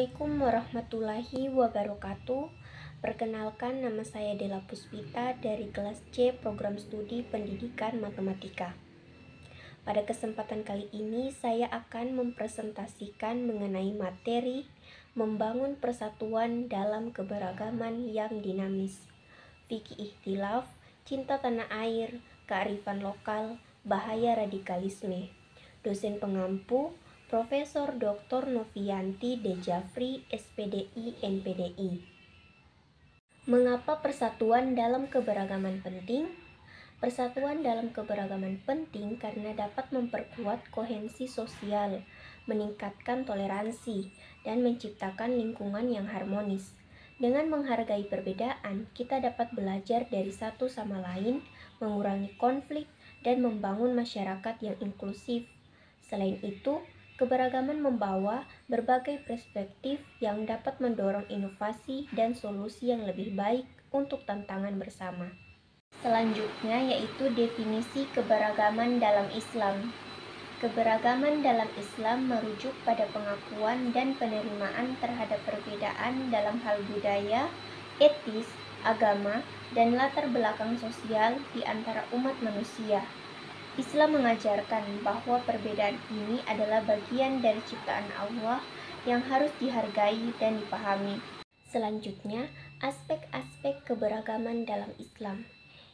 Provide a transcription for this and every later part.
Assalamualaikum warahmatullahi wabarakatuh. Perkenalkan, nama saya Della Puspita dari kelas C Program Studi Pendidikan Matematika. Pada kesempatan kali ini saya akan mempresentasikan mengenai materi membangun persatuan dalam keberagaman yang dinamis. Fikih Ikhtilaf, cinta tanah air, kearifan lokal, bahaya radikalisme. Dosen pengampu Profesor Dr. Novianti Dejafri, SPDI, NPDI. Mengapa persatuan dalam keberagaman penting? Persatuan dalam keberagaman penting karena dapat memperkuat kohensi sosial, meningkatkan toleransi, dan menciptakan lingkungan yang harmonis. Dengan menghargai perbedaan, kita dapat belajar dari satu sama lain, mengurangi konflik, dan membangun masyarakat yang inklusif. Selain itu, keberagaman membawa berbagai perspektif yang dapat mendorong inovasi dan solusi yang lebih baik untuk tantangan bersama. Selanjutnya yaitu definisi keberagaman dalam Islam. Keberagaman dalam Islam merujuk pada pengakuan dan penerimaan terhadap perbedaan dalam hal budaya, etis, agama, dan latar belakang sosial di antara umat manusia. Islam mengajarkan bahwa perbedaan ini adalah bagian dari ciptaan Allah yang harus dihargai dan dipahami. Selanjutnya, aspek-aspek keberagaman dalam Islam.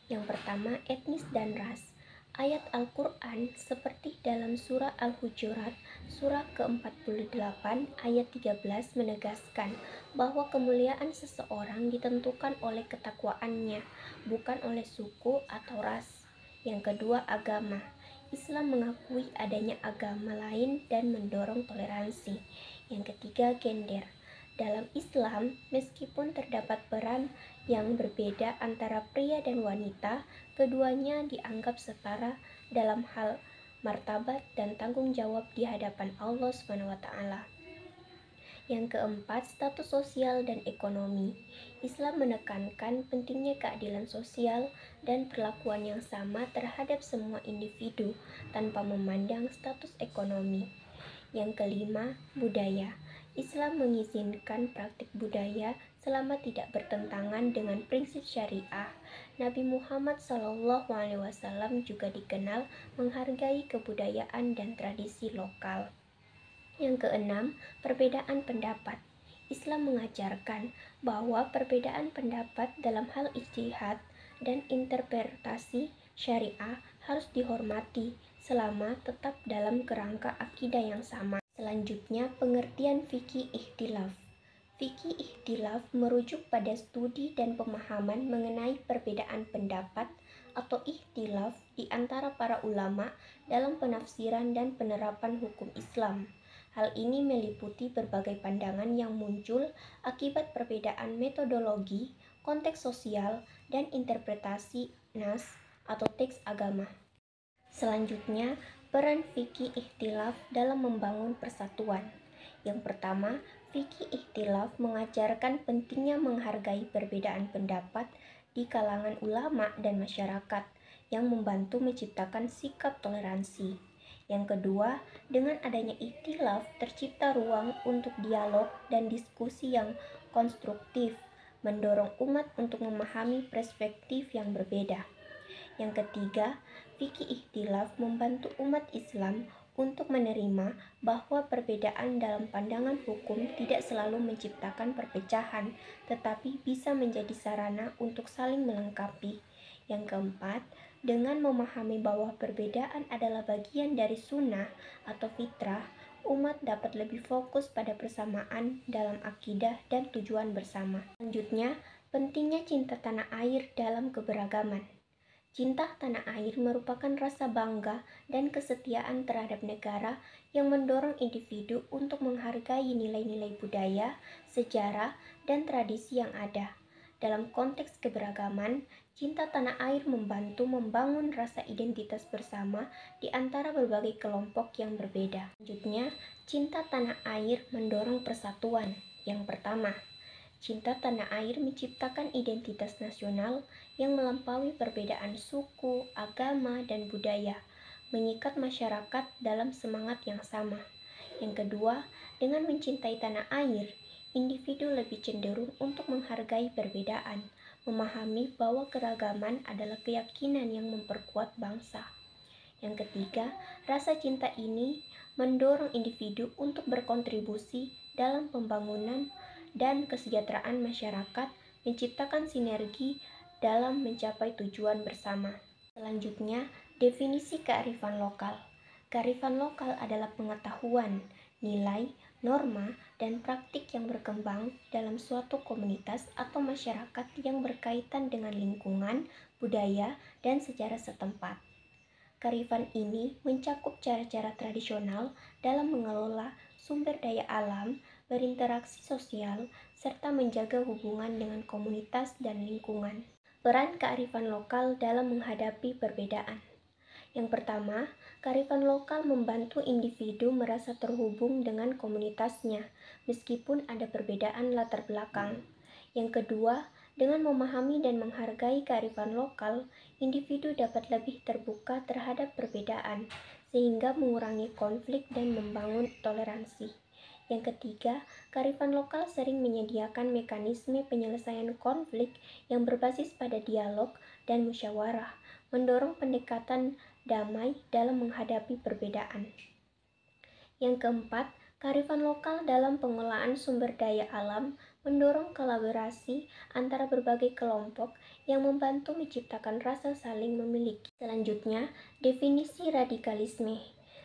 Yang pertama, etnis dan ras. Ayat Al-Quran seperti dalam surah Al-Hujurat, surah ke-48 ayat 13 menegaskan bahwa kemuliaan seseorang ditentukan oleh ketakwaannya, bukan oleh suku atau ras. Yang kedua, agama. Islam mengakui adanya agama lain dan mendorong toleransi. Yang ketiga, gender. Dalam Islam, meskipun terdapat peran yang berbeda antara pria dan wanita, keduanya dianggap setara dalam hal martabat dan tanggung jawab di hadapan Allah SWT. Yang keempat, status sosial dan ekonomi. Islam menekankan pentingnya keadilan sosial dan perlakuan yang sama terhadap semua individu tanpa memandang status ekonomi. Yang kelima, budaya. Islam mengizinkan praktik budaya selama tidak bertentangan dengan prinsip syariah. Nabi Muhammad SAW juga dikenal menghargai kebudayaan dan tradisi lokal. Yang keenam, perbedaan pendapat. Islam mengajarkan bahwa perbedaan pendapat dalam hal ijtihad dan interpretasi syariah harus dihormati selama tetap dalam kerangka akidah yang sama. Selanjutnya, pengertian fikih ikhtilaf. Fikih ikhtilaf merujuk pada studi dan pemahaman mengenai perbedaan pendapat atau ikhtilaf di antara para ulama dalam penafsiran dan penerapan hukum Islam. Hal ini meliputi berbagai pandangan yang muncul akibat perbedaan metodologi, konteks sosial, dan interpretasi nas atau teks agama. Selanjutnya, peran fikih ikhtilaf dalam membangun persatuan. Yang pertama, fikih ikhtilaf mengajarkan pentingnya menghargai perbedaan pendapat di kalangan ulama dan masyarakat yang membantu menciptakan sikap toleransi. Yang kedua, dengan adanya ikhtilaf tercipta ruang untuk dialog dan diskusi yang konstruktif, mendorong umat untuk memahami perspektif yang berbeda. Yang ketiga, fikih ikhtilaf membantu umat Islam untuk menerima bahwa perbedaan dalam pandangan hukum tidak selalu menciptakan perpecahan, tetapi bisa menjadi sarana untuk saling melengkapi. Yang keempat, dengan memahami bahwa perbedaan adalah bagian dari sunnah atau fitrah, umat dapat lebih fokus pada persamaan dalam akidah dan tujuan bersama. Selanjutnya, pentingnya cinta tanah air dalam keberagaman. Cinta tanah air merupakan rasa bangga dan kesetiaan terhadap negara yang mendorong individu untuk menghargai nilai-nilai budaya, sejarah, dan tradisi yang ada. Dalam konteks keberagaman, cinta tanah air membantu membangun rasa identitas bersama di antara berbagai kelompok yang berbeda. Selanjutnya, cinta tanah air mendorong persatuan. Yang pertama, cinta tanah air menciptakan identitas nasional yang melampaui perbedaan suku, agama, dan budaya, mengikat masyarakat dalam semangat yang sama. Yang kedua, dengan mencintai tanah air, individu lebih cenderung untuk menghargai perbedaan, memahami bahwa keragaman adalah keyakinan yang memperkuat bangsa. Yang ketiga, rasa cinta ini mendorong individu untuk berkontribusi dalam pembangunan dan kesejahteraan masyarakat, menciptakan sinergi dalam mencapai tujuan bersama. Selanjutnya, definisi kearifan lokal. Kearifan lokal adalah pengetahuan, nilai, norma, dan praktik yang berkembang dalam suatu komunitas atau masyarakat yang berkaitan dengan lingkungan, budaya, dan sejarah setempat. Kearifan ini mencakup cara-cara tradisional dalam mengelola sumber daya alam, berinteraksi sosial, serta menjaga hubungan dengan komunitas dan lingkungan. Peran kearifan lokal dalam menghadapi perbedaan. Yang pertama, kearifan lokal membantu individu merasa terhubung dengan komunitasnya, meskipun ada perbedaan latar belakang. Yang kedua, dengan memahami dan menghargai kearifan lokal, individu dapat lebih terbuka terhadap perbedaan, sehingga mengurangi konflik dan membangun toleransi. Yang ketiga, kearifan lokal sering menyediakan mekanisme penyelesaian konflik yang berbasis pada dialog dan musyawarah, mendorong pendekatan damai dalam menghadapi perbedaan. Yang keempat, kearifan lokal dalam pengelolaan sumber daya alam mendorong kolaborasi antara berbagai kelompok yang membantu menciptakan rasa saling memiliki. Selanjutnya, definisi radikalisme.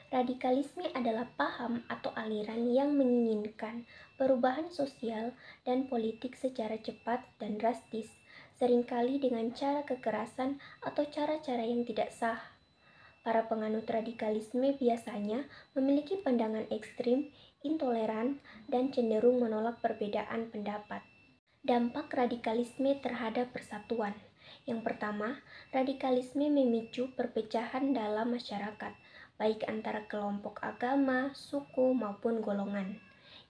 Radikalisme adalah paham atau aliran yang menginginkan perubahan sosial dan politik secara cepat dan drastis, seringkali dengan cara kekerasan atau cara-cara yang tidak sah. Para penganut radikalisme biasanya memiliki pandangan ekstrim, intoleran, dan cenderung menolak perbedaan pendapat. Dampak radikalisme terhadap persatuan. Yang pertama, radikalisme memicu perpecahan dalam masyarakat, baik antara kelompok agama, suku, maupun golongan.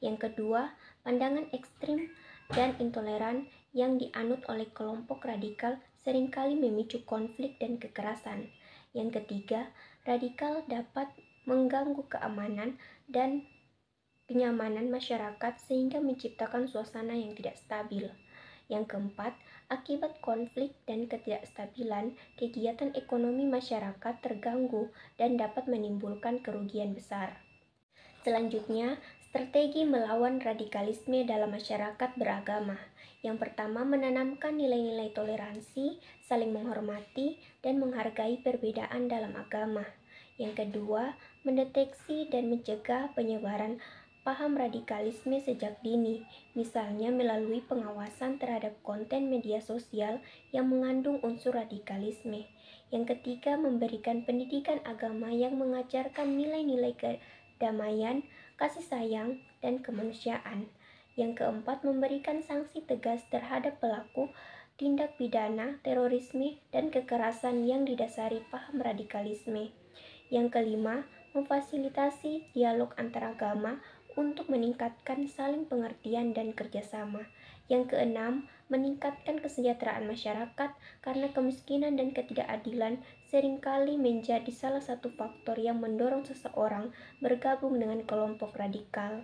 Yang kedua, pandangan ekstrim dan intoleran yang dianut oleh kelompok radikal seringkali memicu konflik dan kekerasan. Yang ketiga, radikal dapat mengganggu keamanan dan kenyamanan masyarakat sehingga menciptakan suasana yang tidak stabil. Yang keempat, akibat konflik dan ketidakstabilan, kegiatan ekonomi masyarakat terganggu dan dapat menimbulkan kerugian besar. Selanjutnya, strategi melawan radikalisme dalam masyarakat beragama. Yang pertama, menanamkan nilai-nilai toleransi, saling menghormati, dan menghargai perbedaan dalam agama. Yang kedua, mendeteksi dan mencegah penyebaran paham radikalisme sejak dini, misalnya melalui pengawasan terhadap konten media sosial yang mengandung unsur radikalisme. Yang ketiga, memberikan pendidikan agama yang mengajarkan nilai-nilai kedamaian, kasih sayang, dan kemanusiaan. Yang keempat, memberikan sanksi tegas terhadap pelaku tindak pidana, terorisme, dan kekerasan yang didasari paham radikalisme. Yang kelima, memfasilitasi dialog antaragama untuk meningkatkan saling pengertian dan kerjasama. Yang keenam, meningkatkan kesejahteraan masyarakat karena kemiskinan dan ketidakadilan seringkali menjadi salah satu faktor yang mendorong seseorang bergabung dengan kelompok radikal.